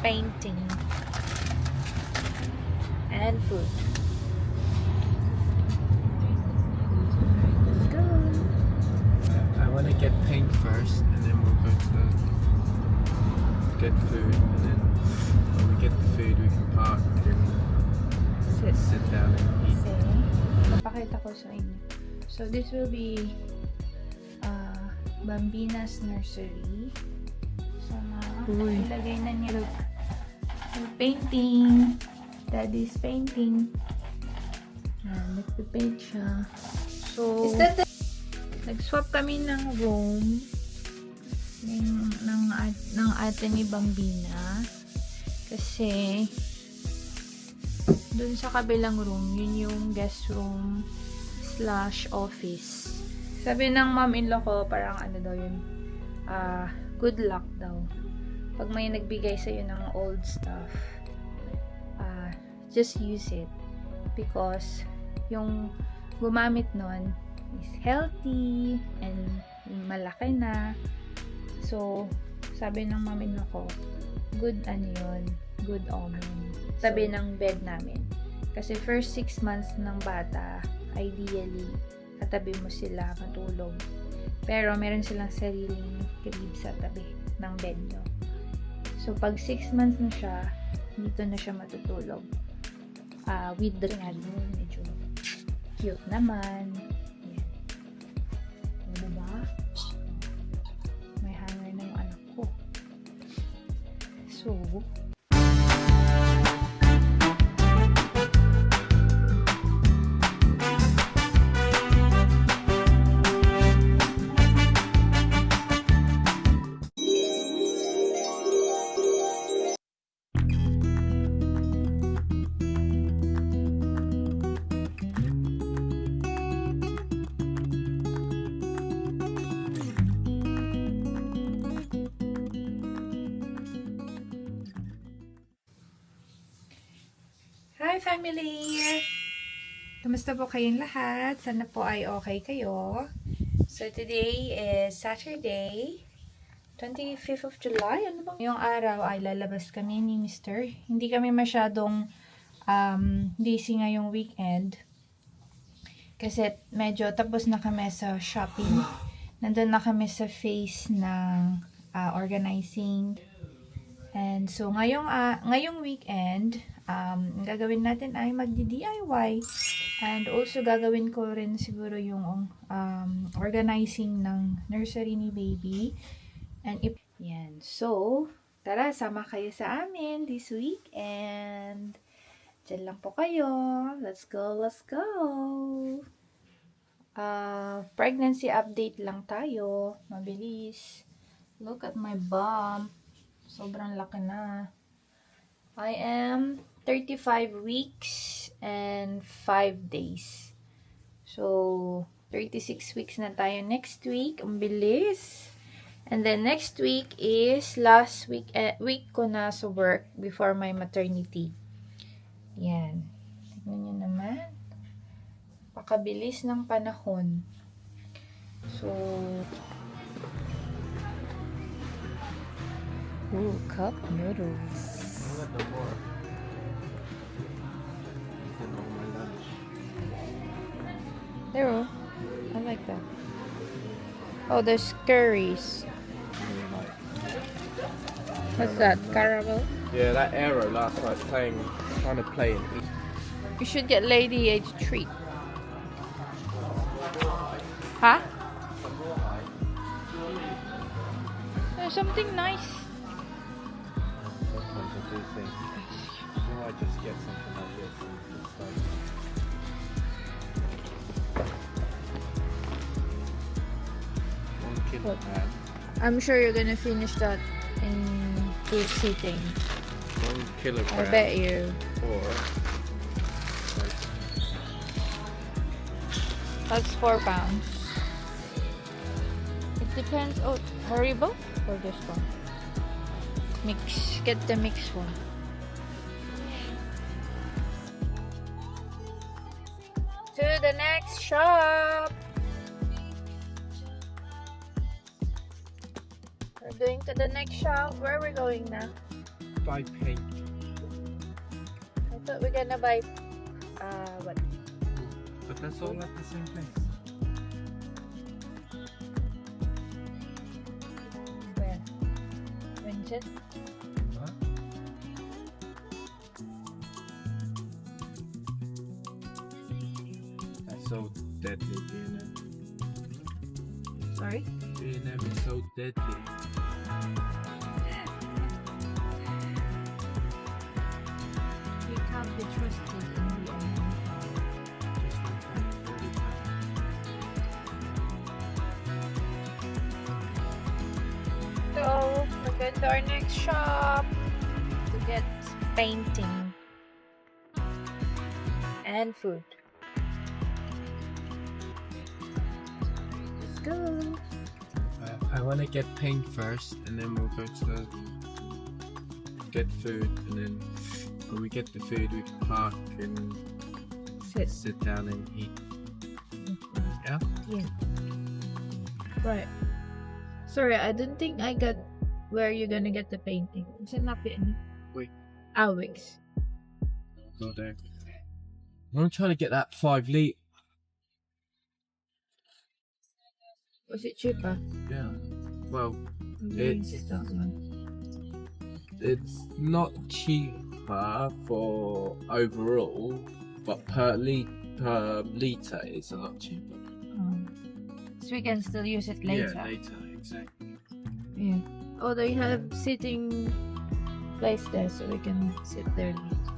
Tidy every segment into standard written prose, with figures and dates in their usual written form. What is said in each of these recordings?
painting, and food. Let's go. I want to get paint first, and then we'll go to get food, and then when we get the food, we can park and sit down and eat. Papakita ko sa inyo. So this will be Bambina's nursery. So ilagay na niya yung painting. Daddy's painting. Nagpipaint siya. So nag-swap kami ng room ng ate ni Bambina. Kasi dun sa kabilang room, yun yung guest room / office. Sabi ng mom-in-law ko, parang ano daw yun, good luck daw. Pag may nagbigay sa'yo ng old stuff, just use it. Because yung gumamit nun is healthy and malaki na. So, sabi ng mom-in-law ko, good ano yun, good omen. Tabi ng bed namin. Kasi first 6 months ng bata, ideally, katabi mo sila matulog. Pero meron silang sariling crib sa tabi ng bed nyo. So, pag 6 months na siya, dito na siya matutulog. With the medyo cute naman. Yan. O, diba? May hanger na yung anak ko. So, hi family! Kamusta po kayong lahat? Sana po ay okay kayo. So today is Saturday, 25th of July. Ano bang? Ngayong araw ay lalabas kami ni Mr. Hindi kami masyadong busy ngayong weekend. Kasi medyo tapos na kami sa shopping. Nandun na kami sa phase ng organizing. And so ngayong weekend, ang gagawin natin ay magdi-DIY. And also gagawin ko rin siguro yung organizing ng nursery ni baby. And yan. So, tara, sama kayo sa amin this weekend. Diyan lang po kayo. Let's go, let's go! Pregnancy update lang tayo. Mabilis. Look at my bump. Sobrang laki na. I am 35 weeks and 5 days. So, 36 weeks na tayo next week. Ang bilis. And then next week is last week ko na sa work before my maternity. Yan. Tignan nyo naman. Pakabilis ng panahon. So, cup noodles. There, I like that. Oh, there's curries. What's that? Caramel? Yeah, that arrow last night trying to play and eat. You should get Lady Age treat. Huh? There's something nice. Sometimes I do think, you might just get something like this and just like... What? I'm sure you're gonna finish that in 2 sitting. 1 kilogram. I bet you. Or That's 4 pounds. It depends. Oh, Haribo or this one? Mix. Get the mixed one. To the next shop. We're going to the next shop. Where are we going now? buy paint. I thought we're gonna buy what? But that's all at the same place. Where? Vincent? Huh? That's so deadly, B&M. Sorry? B&M is so deadly. We can't be trusted in the end. Just like that, really bad. So, we're going to our next shop to get painting and food. Let's go. I want to get paint first, and then we'll go to get food, and then when we get the food, we can park and sit down and eat. Yeah? Yeah. Right. Sorry, I don't think I got where you're gonna get the painting. Is it not any? Wait. Alwix. Go there. I'm trying to get that 5 litre. Was it cheaper? Yeah. Well, It's it's that one. it's not cheaper for overall, but per litre it's a lot cheaper. So we can still use it later. Yeah, later, exactly. Yeah. Oh, they have sitting place there, so we can sit there later.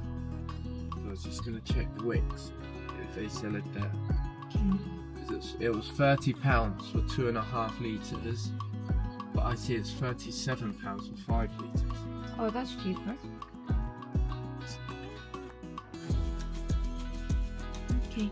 I was just gonna check the Wicks if they sell it there. Okay. 'Cause it was £30 for 2.5 litres, but I see it's £37 for 5 litres. Oh, that's cheaper. Okay.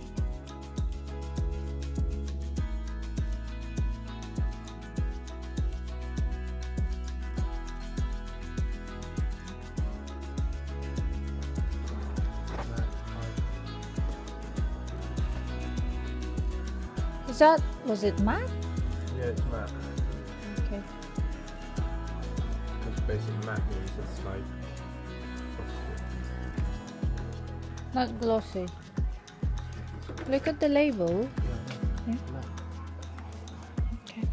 Was it matte? Yeah, it's matte. Okay. Because basically matte means it's like Not glossy. Look at the label. Yeah. Okay.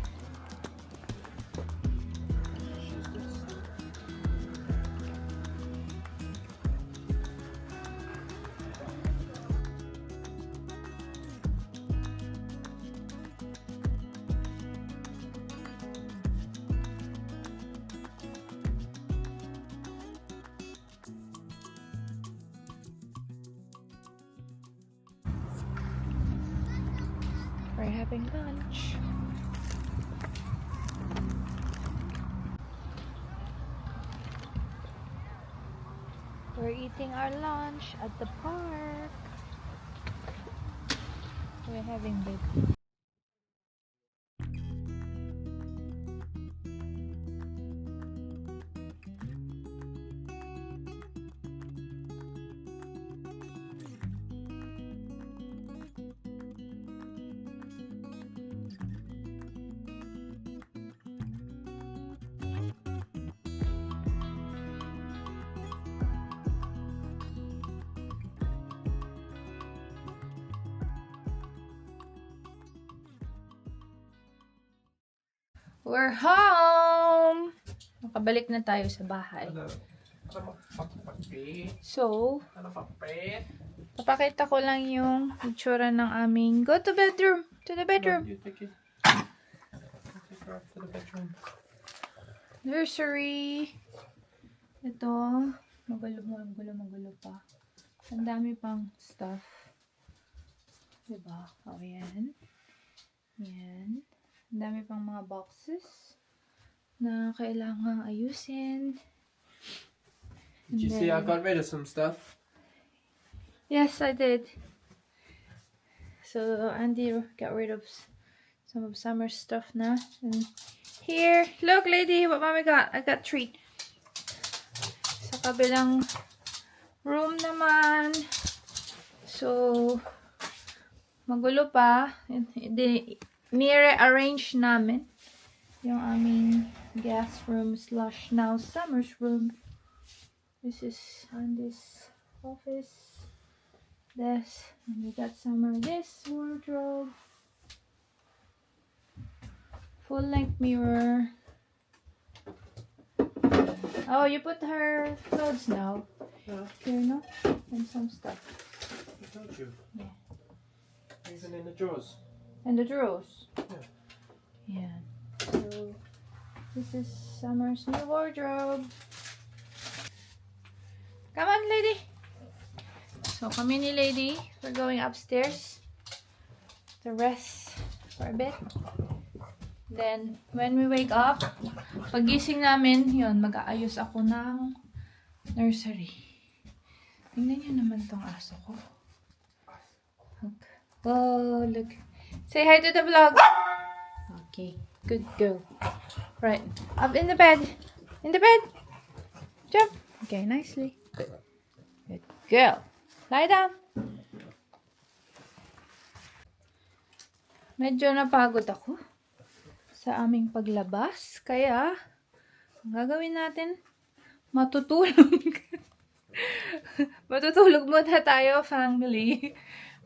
We're having lunch. We're eating our lunch at the park. We're having bacon. We're home! Nakabalik na tayo sa bahay. So, papakita ko lang yung itsura ng aming go to bedroom. To the bedroom. You take it. Take her up to the bedroom. Nursery. Ito. Magulo pa. Ang dami pang stuff. Diba? O, yan. Yan. Ang dami pang mga boxes na kailangang ayusin. Did you see I got rid of some stuff? Yes, I did. So, Andy got rid of some of Summer's stuff na. And here, look lady, what mommy got? I got treat. Sa kabilang room naman. So, magulo pa. Nire-arrange namin yung aming guest room / now Summer's room. This is on this office desk. And we got some of this wardrobe. Full length mirror. Oh, you put her clothes now. Yeah, Here, no? And some stuff. I told you. Yeah. Even in the drawers. And the drawers. Yeah. Yeah. So, this is Summer's new wardrobe. Come on, lady. So, kami ni lady, we're going upstairs to rest for a bit. Then, when we wake up, pagising namin, yun, mag-aayos ako ng nursery. Tingnan nyo naman tong aso ko. Look. Oh, look. Say hi to the vlog. Okay, good girl. Right, up in the bed. In the bed. Jump. Okay, nicely. Good girl. Lie down. Medyo napagod ako sa aming paglabas. Kaya, ang gagawin natin, matutulog. Matutulog muna tayo, family.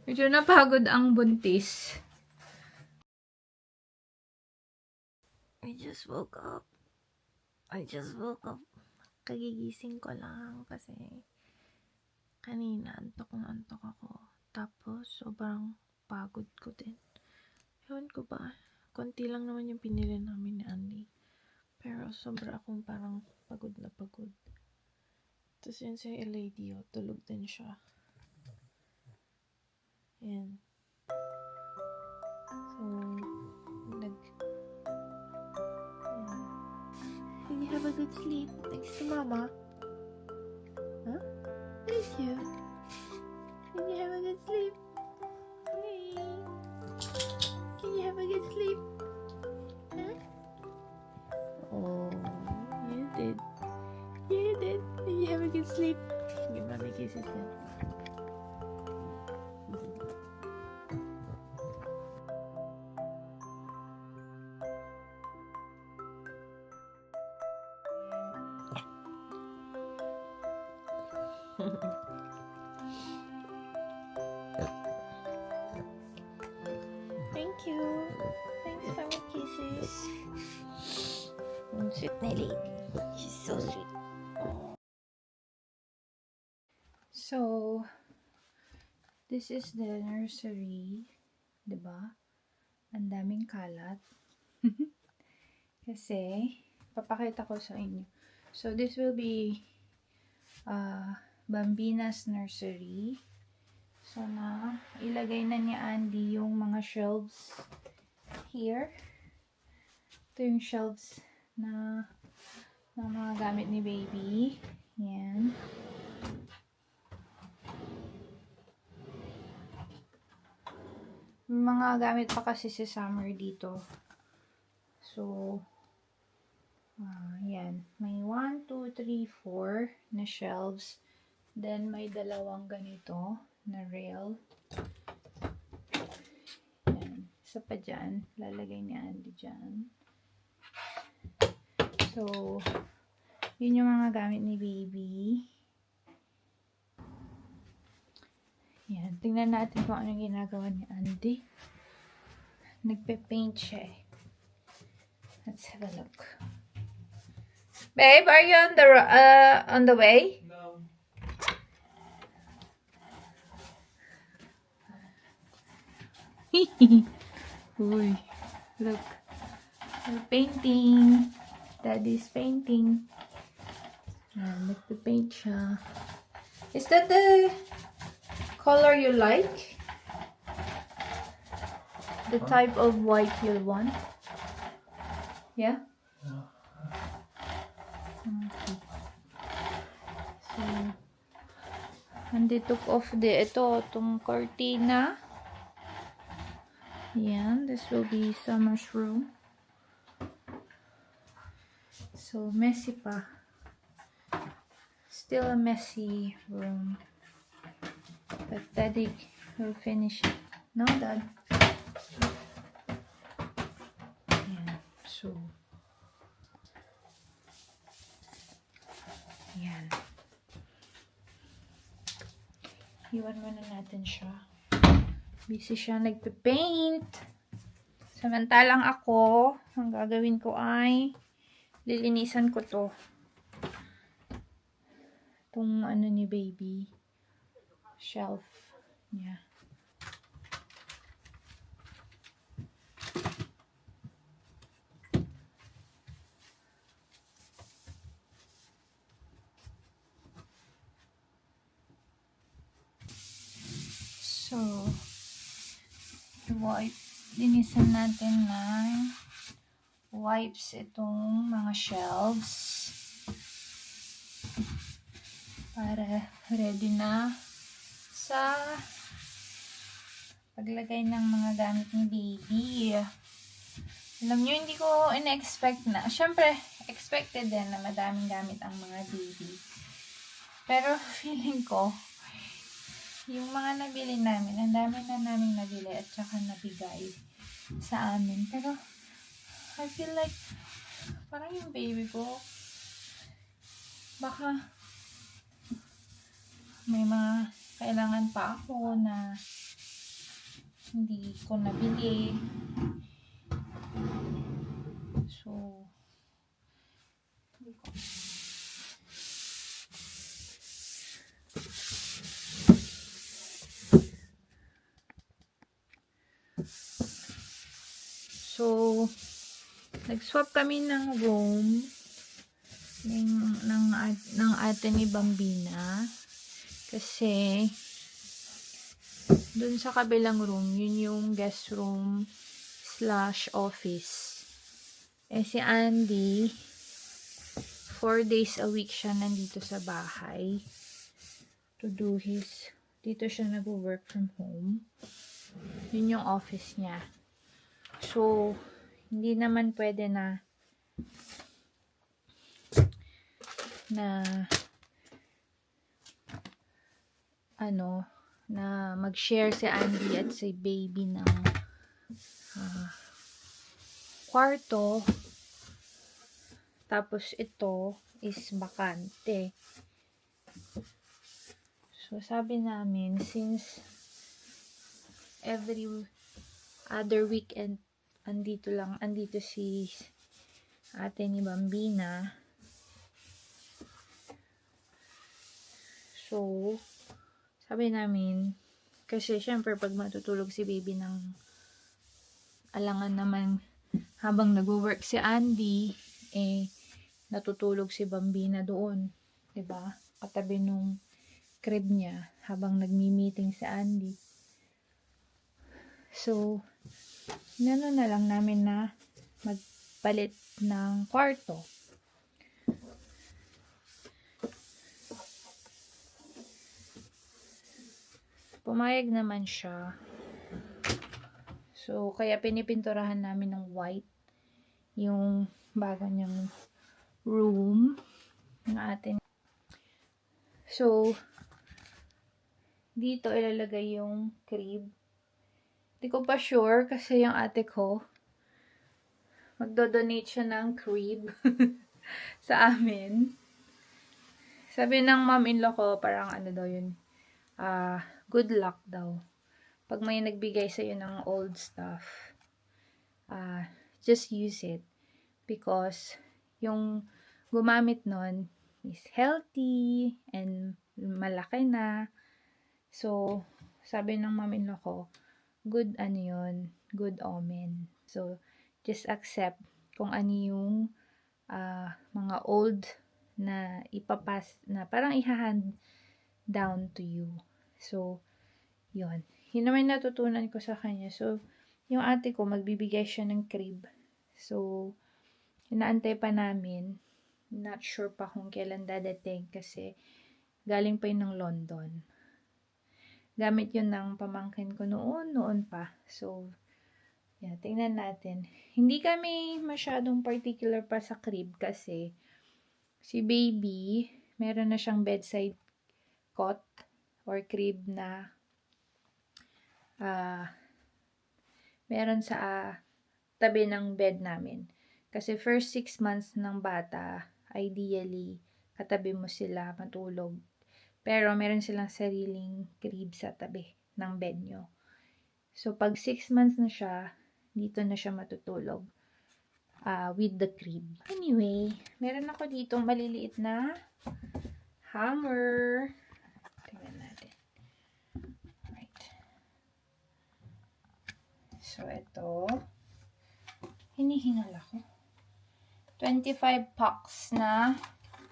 Medyo napagod ang buntis. I just woke up. Kagigising ko lang kasi kanina antok na antok ako. Tapos, sobrang pagod ko din. Ewan ko ba, konti lang naman yung pinili namin ni Andy. Pero sobra akong parang pagod na pagod. Tapos yun si lady, oh, tulog din siya. Yan. So, yan. Did you have a good sleep next to Mama? Huh? Did you? Did you have a good sleep? Hey. Can you have a good sleep? Huh? Oh, you did. You did. Did you have a good sleep? Give Mommy kisses now. Thank you. Thanks for my kisses. Sweet Nelly. She's so sweet. So, this is the nursery. Diba? Ang daming kalat. Kasi, papakita ko sa inyo. So, this will be Bambina's nursery. So, ilagay na ni Andy yung mga shelves here. Ito yung shelves na mga gamit ni baby. Yan. Mga gamit pa kasi si Summer dito. So, yan. May 1, 2, 3, 4 na shelves. Then, may dalawang ganito na rail. Yan. Isa pa dyan. Lalagay ni Andy dyan. So, yun yung mga gamit ni baby. Yan. Tingnan natin kung anong ginagawa ni Andy. Nagpe-paint siya eh. Let's have a look. Babe, are you on the way? No. Uy, look. We're painting. Daddy's painting. Ayan, nagpe-paint siya. Is that the color you like? The type of white you want? Yeah? Okay. So, Andy took off itong cortina. Yan, this will be Summer's room. So, messy pa. Still a messy room. But Daddy will finish it. No, Dad? Yan. So, yan. Iwan muna natin siya. Busy siya nagpe-paint. Samantalang ako, ang gagawin ko ay lilinisan ko to. Itong ano ni baby. Shelf niya. So, linisan natin ng wipes itong mga shelves para ready na sa paglagay ng mga gamit ni baby. Alam nyo, hindi ko in-expect na. Syempre, expected din na madaming gamit ang mga baby. Pero feeling ko, yung mga nabili namin, ang dami na namin nabili at saka nabigay sa amin. Pero, I feel like, parang yung baby ko, baka may mga kailangan pa ako na hindi ko nabili. So, hindi ko. So, nag-swap kami ng room ng ate ni Bambina kasi dun sa kabilang room, yun yung guest room / office. Si Andy 4 days a week siya nandito sa bahay to do dito siya nag-work from home. Yun yung office niya. So, hindi naman pwede na mag-share si Andy at si baby ng kwarto. Tapos ito is bakante. So, sabi namin, since every other weekend andito si ate ni Bambina. So, sabi namin, kasi syempre pag matutulog si baby ng alangan naman habang nag-work si Andy, natutulog si Bambina doon. 'Di ba? Katabi nung crib niya habang nagmi-meeting si Andy. So, na lang namin na magpalit ng kwarto. Pumayag naman siya. So, kaya pinipinturahan namin ng white yung bago niyang room ng atin. So, dito ilalagay yung crib. Hindi ko pa sure kasi yung ate ko magdo-donate siya ng crib sa amin. Sabi ng mom-in-law ko, parang ano daw yun, good luck daw. Pag may nagbigay sa'yo ng old stuff, just use it. Because yung gumamit nun is healthy and malaki na. So, sabi ng mom-in-law ko, good good omen. So, just accept kung ano yung mga old na ipapas, na parang i-hand down to you. So, yun. Yun naman natutunan ko sa kanya. So, yung ate ko, magbibigay siya ng crib. So, inaantay pa namin. Not sure pa kung kailan dadating kasi galing pa yun ng London. Gamit yun ng pamangkin ko noon pa. So, yeah, tingnan natin. Hindi kami masyadong particular pa sa crib kasi si baby, meron na siyang bedside cot or crib na meron sa tabi ng bed namin. Kasi first 6 months ng bata, ideally, katabi mo sila matulog. Pero meron silang sariling crib sa tabi ng bed nyo. So, pag 6 months na siya, dito na siya matutulog. With the crib. Anyway, meron ako ditong maliliit na hanger. Tingnan natin. Right. So, ito. Hinihingal ako. 25 pucks na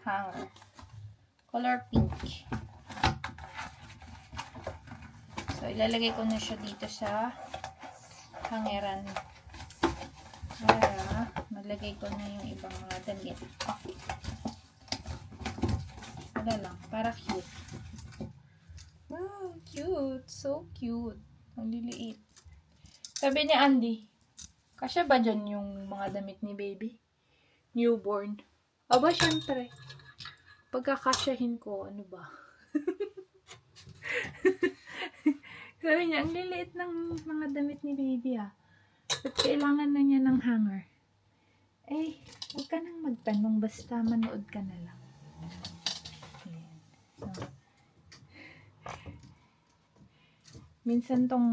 hanger. Color pink. So, ilalagay ko na siya dito sa hangeran. Para malagay ko na yung ibang mga damit. Wala lang. Para cute. Wow, cute. So cute. Ang liliit. Sabi ni Andy, kasya ba dyan yung mga damit ni baby? Newborn. Aba, syempre. Pagkakasyahin ko, ano ba? Sabi niya, ang liliit ng mga damit ni baby At kailangan na niya ng hanger. Huwag ka nang magtanong, basta manood ka na lang. Ayan. So, minsan tong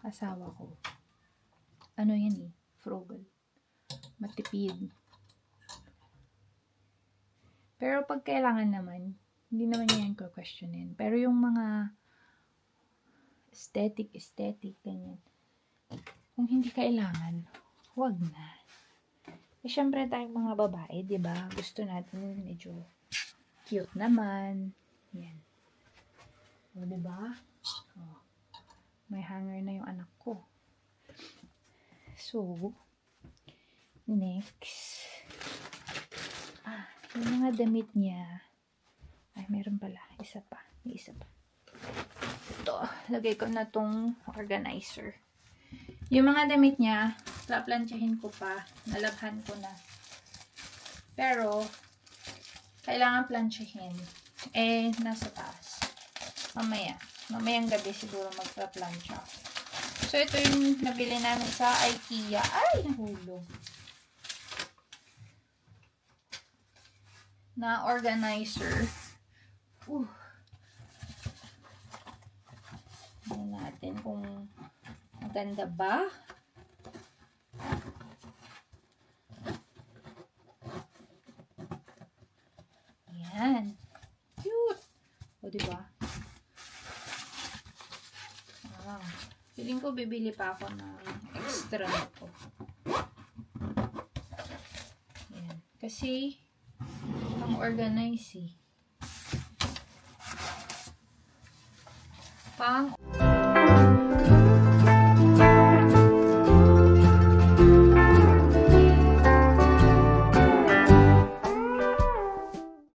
asawa ko, ano yan frugal. Matipid. Pero pag kailangan naman, hindi naman niya yan questionin. Pero yung mga aesthetic, ganyan. Kung hindi kailangan, huwag na. Syempre tayong mga babae, di ba? Gusto natin medyo cute naman. Yan. O, di ba? May hanger na yung anak ko. So, next. Yung mga damit niya. Meron pala. Isa pa. May isa pa. Ito. Lagay ko na tong organizer. Yung mga damit niya, plaplansyahin ko pa. Nalabhan ko na. Pero, kailangan plansyahin. Nasa taas. Mamayang gabi siguro magpa-plansya. So, ito yung nabili namin sa IKEA. Ay, nahulog. Na organizer. Tingnan natin kung maganda ba. Yan. Cute. O, diba? Feeling ko bibili pa ako ng extra nito. Yan. Kasi, pang-organize